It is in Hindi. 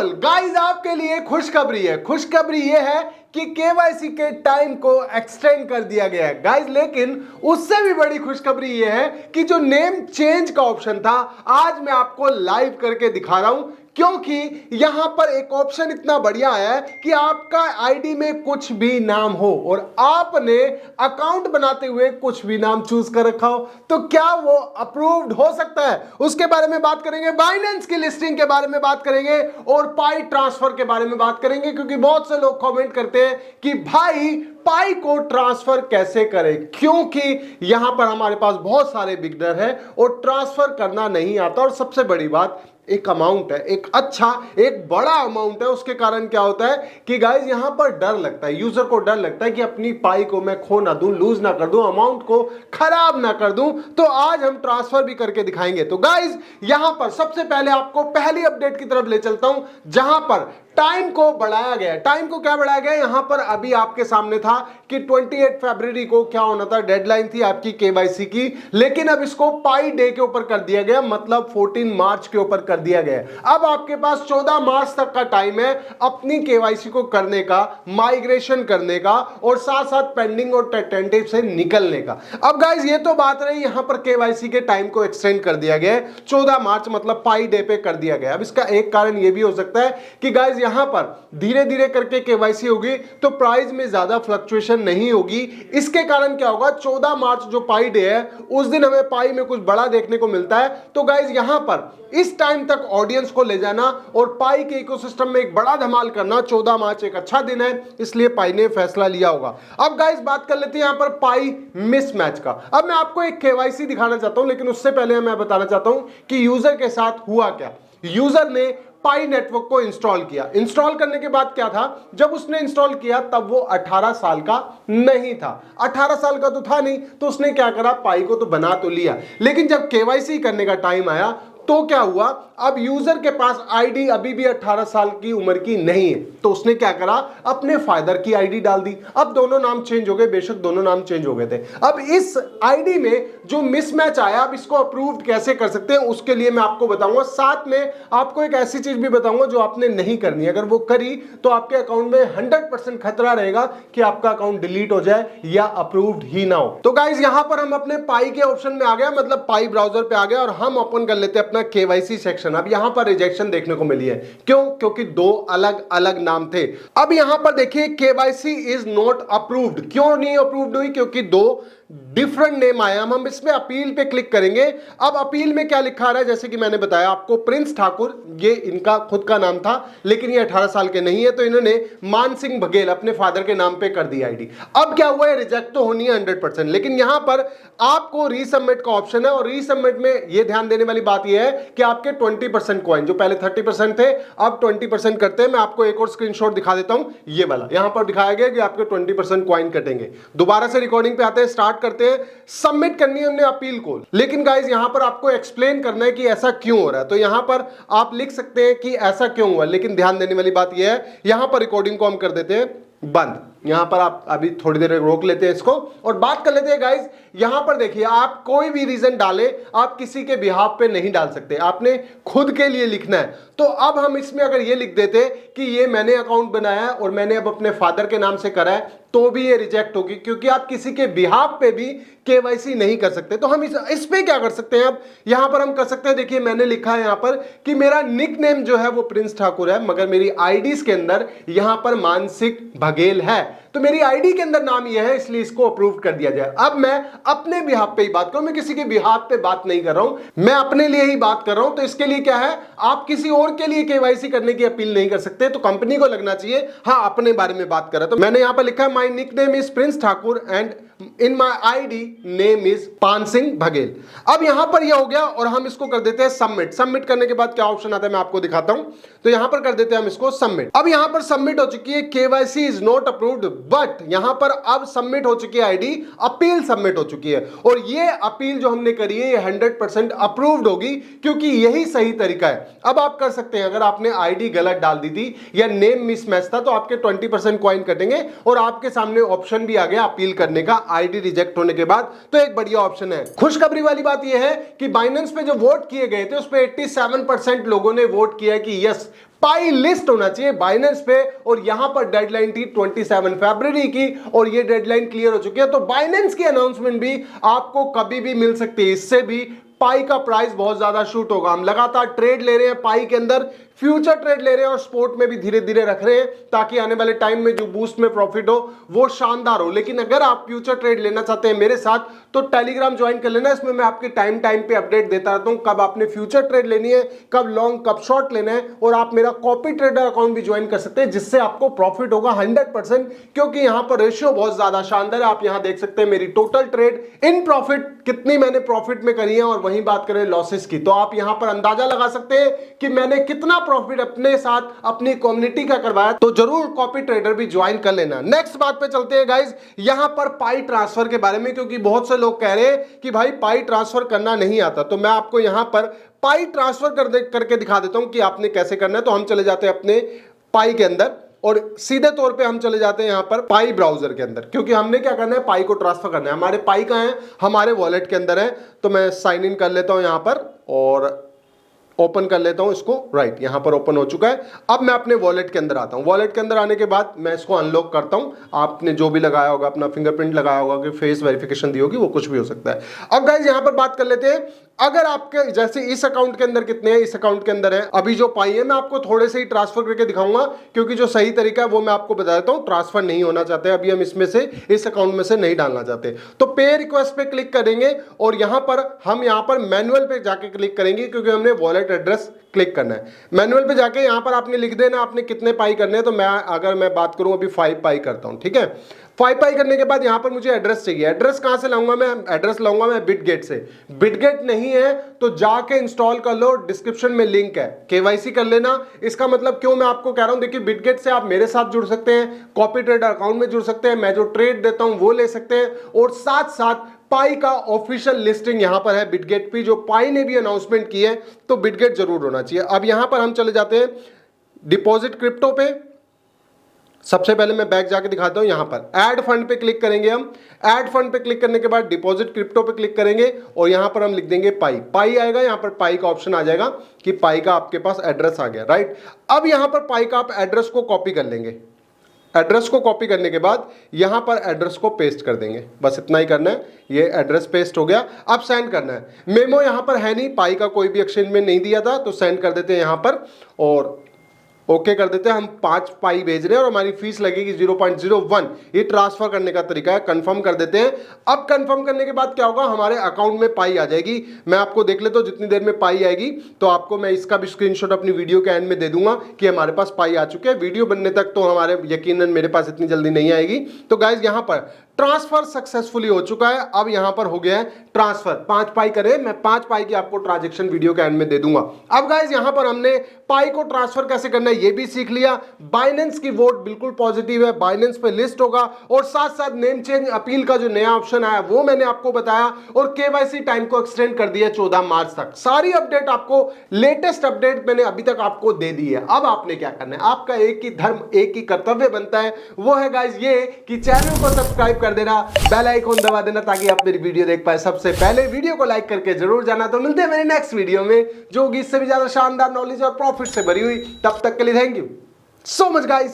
ऑल गाइस, आपके लिए खुशखबरी है। खुशखबरी ये है कि केवाईसी के टाइम को एक्सटेंड कर दिया गया है गाइस। लेकिन उससे भी बड़ी खुशखबरी ये है कि जो नेम चेंज का ऑप्शन था, आज मैं आपको लाइव करके दिखा रहा हूं, क्योंकि यहां पर एक ऑप्शन इतना बढ़िया है कि आपका आईडी में कुछ भी नाम हो और आपने अकाउंट बनाते हुए कुछ भी नाम चूज कर रखा हो, तो क्या वो अप्रूव्ड हो सकता है? उसके बारे में बात करेंगे, बाइनेंस की लिस्टिंग के बारे में बात करेंगे और पाई ट्रांसफर के बारे में बात करेंगे, क्योंकि बहुत से लोग कमेंट करते हैं कि भाई पाई को ट्रांसफर कैसे करें, क्योंकि यहां पर हमारे पास बहुत सारे बिगनर हैं और ट्रांसफर करना नहीं आता। और सबसे बड़ी बात, एक अमाउंट है, एक अच्छा एक बड़ा अमाउंट है, उसके कारण क्या होता है कि गाइस यहां पर डर लगता है, यूजर को डर लगता है कि अपनी पाई को मैं खो ना दूं, लूज ना कर दूं, अमाउंट को खराब ना कर दूं। तो आज हम ट्रांसफर भी करके दिखाएंगे। तो गाइस यहां पर सबसे पहले आपको पहली अपडेट की तरफ ले चलता हूं, जहां पर टाइम को बढ़ाया गया। टाइम को क्या बढ़ाया गया? यहां पर अभी आपके सामने था कि 28 फरवरी को क्या होना था, डेडलाइन थी आपकी केवाईसी की, लेकिन अब इसको पाई डे के ऊपर कर दिया गया, मतलब 14 मार्च के ऊपर कर दिया गया। अब आपके पास 14 मार्च तक का टाइम है अपनी केवाईसी को करने का, माइग्रेशन करने का और साथ साथ पेंडिंग और टेंटेटिव से निकलने का। अब गाइस ये तो बात रही, यहां पर केवाईसी के टाइम को एक्सटेंड कर दिया गया है, 14 मार्च मतलब पाई डे पे कर दिया गया। अब इसका एक कारण यह भी हो सकता है कि गाइस यहां पर धीरे धीरे करके केवाईसी होगी तो प्राइस में ज्यादा फ्लक्चुएशन नहीं होगी। इसके कारण क्या होगा, 14 मार्च जो पाई डे है उस दिन हमें पाई में कुछ बड़ा देखने को मिलता है। तो गाइस यहां पर इस टाइम तक ऑडियंस को ले जाना और पाई के इकोसिस्टम में एक बड़ा धमाल करना, 14 मार्च एक अच्छा दिन है, इसलिए पाई ने फैसला लिया होगा। अब गाइस बात कर लेते हैं यहां पर पाई मिसमैच का। अब मैं आपको एक केवाईसी दिखाना चाहता हूं, लेकिन उससे पहले मैं बताना चाहता हूं कि यूजर के साथ हुआ क्या। यूजर ने पाई नेटवर्क को इंस्टॉल किया। इंस्टॉल करने के बाद क्या था, जब उसने इंस्टॉल किया तब वो 18 साल का नहीं था। 18 साल का तो था नहीं, तो उसने क्या करा, पाई को तो बना तो लिया, लेकिन जब केवाईसी करने का टाइम आया तो क्या हुआ, अब यूजर के पास आईडी अभी भी 18 साल की उम्र की नहीं है, तो उसने क्या करा, अपने फादर की आईडी डाल दी। अब दोनों नाम चेंज हो गए, बेशक दोनों नाम चेंज हो गए थे। अब इस आईडी में जो मिसमैच आया, अब इसको अप्रूव्ड कैसे कर सकते हैं उसके लिए मैं आपको बताऊंगा। साथ में आपको एक ऐसी चीज भी बताऊंगा जो आपने नहीं करनी, अगर वो करी तो आपके अकाउंट में 100% खतरा रहेगा कि आपका अकाउंट डिलीट हो जाए या अप्रूव्ड ही ना हो। तो गाइस यहां पर हम अपने पाई के ऑप्शन में आ गए, मतलब पाई ब्राउजर पे आ गए और हम ओपन कर लेते हैं अपना केवाईसी सेक्शन। अब यहां पर रिजेक्शन देखने को मिली है, क्यों? क्योंकि दो अलग अलग नाम थे। अब यहां पर देखिए केवाईसी इज नॉट अप्रूव्ड। क्यों नहीं अप्रूव्ड हुई? क्योंकि दो डिफरेंट नेम आया। हम इसमें अपील पे क्लिक करेंगे। अब अपील में क्या लिखा रहा है, जैसे कि मैंने बताया आपको, प्रिंस ठाकुर, ये इनका खुद का नाम था, लेकिन ये 18 साल के नहीं है, तो इन्होंने मान सिंह बघेल अपने फादर के नाम पे कर दी आईडी। अब क्या हुआ है, रिजेक्ट तो होनी है 100%, लेकिन यहां पर आपको रीसबमिट का ऑप्शन है। और रीसबमिट में यह ध्यान देने वाली बात यह है कि आपके 20% कॉइन, जो पहले 30% थे अब 20% करते हैं। मैं आपको एक और स्क्रीनशॉट दिखा देता हूं, ये वाला यहां पर दिखाया गया कि आपके 20% कॉइन कटेंगे। दोबारा से रिकॉर्डिंग पे आते हैं, स्टार्ट करते हैं। सबमिट करनी है हमने अपील को, लेकिन गाइस यहां पर आपको एक्सप्लेन करना है कि ऐसा क्यों हो रहा है। तो यहां पर आप लिख सकते हैं कि ऐसा क्यों हुआ, लेकिन ध्यान देने वाली बात यह है, यहां पर रिकॉर्डिंग को हम कर देते हैं बंद। यहां पर आप अभी थोड़ी देर रोक लेते हैं इसको और बात कर लेते हैं गाइस। यहां पर देखिए, आप कोई भी रीजन डालें, आप किसी के बिहाफ पे नहीं डाल सकते, आपने खुद के लिए लिखना है। तो अब हम इसमें अगर ये लिख देते कि ये मैंने अकाउंट बनाया है और मैंने अब अपने फादर के नाम से करा है, तो भी ये रिजेक्ट होगी, क्योंकि आप किसी के बिहाफ पे भी केवाईसी नहीं कर सकते। तो हम इस पे क्या कर सकते हैं, अब यहां पर हम कर सकते हैं, देखिए मैंने लिखा है यहां पर कि मेरा निक नेम जो है वो प्रिंस ठाकुर है, मगर मेरी आईडीज के अंदर यहां पर मानसिक बघेल है, तो मेरी आईडी के अंदर नाम यह है, इसलिए इसको अप्रूव कर दिया जाए। अब मैं अपने बिहाफ पे ही बात करूं, मैं किसी के बिहाफ पे बात नहीं कर रहा हूं, मैं अपने लिए ही बात कर रहा हूं। तो इसके लिए क्या है, आप किसी और के लिए केवाईसी करने की अपील नहीं कर सकते, तो कंपनी को लगना चाहिए हाँ अपने बारे में बात कर रहा है। तो मैंने यहां पर लिखा है my nickname is Prince Thakur and in my ID name is पान सिंह बघेल। अब यहां पर यह हो गया और हम इसको कर देते हैं सबमिट। सबमिट करने के बाद क्या ऑप्शन आता है मैं आपको दिखाता हूं। तो यहां पर कर देते हैं हम इसको सबमिट। अब यहां पर सबमिट हो चुकी है, KYC is not approved, but यहां पर अब सबमिट हो चुकी है आईडी, अपील सबमिट हो चुकी है। और ये अपील जो हमने करी है ये 100% अप्रूव्ड होगी, क्योंकि यही सही तरीका है। अब आप कर सकते हैं, अगर आपने आईडी गलत डाल दी थी या नेम मिसमैच था, तो आपके 20% कॉइन कटेंगे और आपके सामने ऑप्शन भी आ गया अपील करने का आईडी रिजेक्ट होने के बाद, तो एक बढ़िया ऑप्शन है। खुशखबरी वाली बात यह है कि बाइनेंस पे जो वोट किए गए थे उस पे 87% लोगों ने वोट किया कि यस पाई लिस्ट होना चाहिए बाइनेंस पे, और यहां पर डेडलाइन थी 27 फरवरी की और ये डेडलाइन क्लियर हो चुकी है। तो बाइनेंस की अनाउंसमेंट भी आपको कभी भी मिल सकती है, इससे भी पाई का प्राइस बहुत ज्यादा शूट होगा। हम लगातार ट्रेड ले रहे हैं पाई के अंदर, फ्यूचर ट्रेड ले रहे हैं और स्पोर्ट में भी धीरे धीरे रख रहे हैं ताकि आने वाले टाइम में जो बूस्ट में प्रॉफिट हो वो शानदार हो। लेकिन अगर आप फ्यूचर ट्रेड लेना चाहते हैं मेरे साथ तो टेलीग्राम ज्वाइन कर लेना, इसमें मैं आपके टाइम पे अपडेट देता रहता हूं कब आपने फ्यूचर ट्रेड लेनी है, कब लॉन्ग कब शॉर्ट लेना है। और आप मेरा कॉपी ट्रेडर अकाउंट भी ज्वाइन कर सकते हैं जिससे आपको प्रॉफिट होगा 100%, क्योंकि यहां पर रेशियो बहुत ज्यादा शानदार है। आप यहां देख सकते हैं मेरी टोटल ट्रेड इन प्रॉफिट कितनी मैंने प्रॉफिट में करी है, और वहीं बात करें लॉसेस की तो आप यहां पर अंदाजा लगा सकते हैं कि मैंने कितना प्रॉफिट अपने साथ अपनी कम्युनिटी का करवाया। तो जरूर कॉपी ट्रेडर भी ज्वाइन कर लेना। नेक्स्ट बात पे चलते हैं गाइस, यहां पर पाई ट्रांसफर के बारे में, क्योंकि बहुत से लोग कह रहे हैं कि भाई पाई ट्रांसफर करना नहीं आता, तो मैं आपको यहां पर पाई ट्रांसफर करके दिखा देता हूं कि आपने कैसे करना है। तो हम चले जाते हैं अपने पाई के अंदर और सीधे तौर पे हम चले जाते हैं यहां पर पाई ब्राउजर के अंदर, क्योंकि हमने क्या करना है पाई को ट्रांसफर करना है। हमारे पाई कहां है, हमारे वॉलेट के अंदर है। तो मैं साइन इन कर लेता हूं यहां पर और ओपन कर लेता हूं इसको। राइट, यहां पर ओपन हो चुका है। अब मैं अपने वॉलेट के अंदर आता हूं। वॉलेट के अंदर आने के बाद मैं इसको अनलॉक करता हूं। आपने जो भी लगाया होगा, अपना फिंगरप्रिंट लगाया होगा कि फेस वेरिफिकेशन दी होगी, वो कुछ भी हो सकता है। अब गाइस यहां पर बात कर लेते हैं, अगर आपके जैसे इस अकाउंट के अंदर कितने हैं, इस अकाउंट के अंदर है अभी जो पाई है, मैं आपको थोड़े से ही ट्रांसफर करके दिखाऊंगा क्योंकि जो सही तरीका है वो मैं आपको बता देता हूं। ट्रांसफर नहीं होना चाहते अभी हम इसमें से, इस अकाउंट में से नहीं डालना चाहते, तो पे रिक्वेस्ट पे क्लिक करेंगे और यहां पर हम यहां पर मैनुअल पे जाके क्लिक करेंगे क्योंकि हमने वॉलेट एड्रेस क्लिक करना है। मैनुअल पे जाके यहां पर आपने लिख देना आपने कितने पाई करने हैं। तो मैं बात करूं अभी 5 पाई करता हूं, ठीक है। 5 पाई करने के बाद यहां पर मुझे एड्रेस चाहिए। एड्रेस कहां से लाऊंगा मैं, एड्रेस लाऊंगा मैं बिटगेट से। बिटगेट नहीं है तो जाके इंस्टॉल कर लो, डिस्क्रिप्शन में लिंक है, केवाईसी कर लेना। इसका मतलब क्यों मैं आपको कह रहा हूं, देखिए बिटगेट से आप मेरे साथ जुड़ सकते हैं, कॉपी ट्रेडर अकाउंट में जुड़ सकते हैं, मैं जो ट्रेड देता हूं वो ले सकते हैं, और साथ साथ पाई का ऑफिशियल लिस्टिंग यहां पर है बिटगेट पे, जो पाई ने भी अनाउंसमेंट की है, तो बिटगेट जरूर होना चाहिए। अब यहां पर हम चले जाते हैं डिपॉजिट क्रिप्टो पे। सबसे पहले मैं बैक जाके दिखाता हूं, यहां पर ऐड फंड पे क्लिक करेंगे हम। ऐड फंड पे क्लिक करने के बाद डिपॉजिट क्रिप्टो पे क्लिक करेंगे और यहां पर हम लिख देंगे पाई। पाई आएगा, यहां पर पाई का ऑप्शन आ जाएगा कि पाई का आपके पास एड्रेस आ गया। राइट, अब यहां पर पाई का आप एड्रेस को कॉपी कर लेंगे। एड्रेस को कॉपी करने के बाद यहां पर एड्रेस को पेस्ट कर देंगे, बस इतना ही करना है। ये एड्रेस पेस्ट हो गया, अब सेंड करना है। मेमो यहां पर है नहीं, पाई का कोई भी एक्सचेंज में नहीं दिया था, तो सेंड कर देते हैं यहां पर और ओके कर देते हैं। हम 5 पाई भेज रहे हैं और हमारी फीस लगेगी 0.01। ये ट्रांसफर करने का तरीका है, कंफर्म कर देते हैं। अब कंफर्म करने के बाद क्या होगा, हमारे अकाउंट में पाई आ जाएगी। मैं आपको देख लेता हूं जितनी देर में पाई आएगी, तो आपको मैं इसका भी स्क्रीनशॉट अपनी वीडियो के एंड में दे दूंगा कि हमारे पास पाई आ चुके हैं। वीडियो बनने तक तो हमारे यकीनन मेरे पास इतनी जल्दी नहीं आएगी। तो गाइज यहां पर ट्रांसफर सक्सेसफुली हो चुका है। अब यहां पर हो गया है ट्रांसफर, 5 पाई करे, मैं 5 पाई की आपको ट्रांजैक्शन वीडियो के एंड में दे दूंगा। अब गाइज यहां पर हमने पाई को ट्रांसफर कैसे करना है ये भी सीख लिया। बाइनेंस की वोट बिल्कुल पॉजिटिव है, बाइनेंस पे लिस्ट होगा, और साथ साथ नेम चेंज अपील का जो नया ऑप्शन आया वो मैंने आपको बताया, और केवाईसी टाइम को एक्सटेंड कर दिया 14 मार्च तक। सारी अपडेट आपको, लेटेस्ट अपडेट मैंने अभी तक आपको दे दी है। अब आपने क्या करना है, आपका एक ही धर्म एक ही कर्तव्य बनता है, वो है गाइज ये कि चैनल को सब्सक्राइब कर देना, बेल आइकन दबा देना ताकि आप मेरी वीडियो देख पाए सबसे पहले। वीडियो को लाइक करके जरूर जाना। तो मिलते हैं मेरे नेक्स्ट वीडियो में जो होगी इससे भी ज्यादा शानदार नॉलेज और प्रॉफिट से भरी हुई। तब तक के लिए thank you so much guys.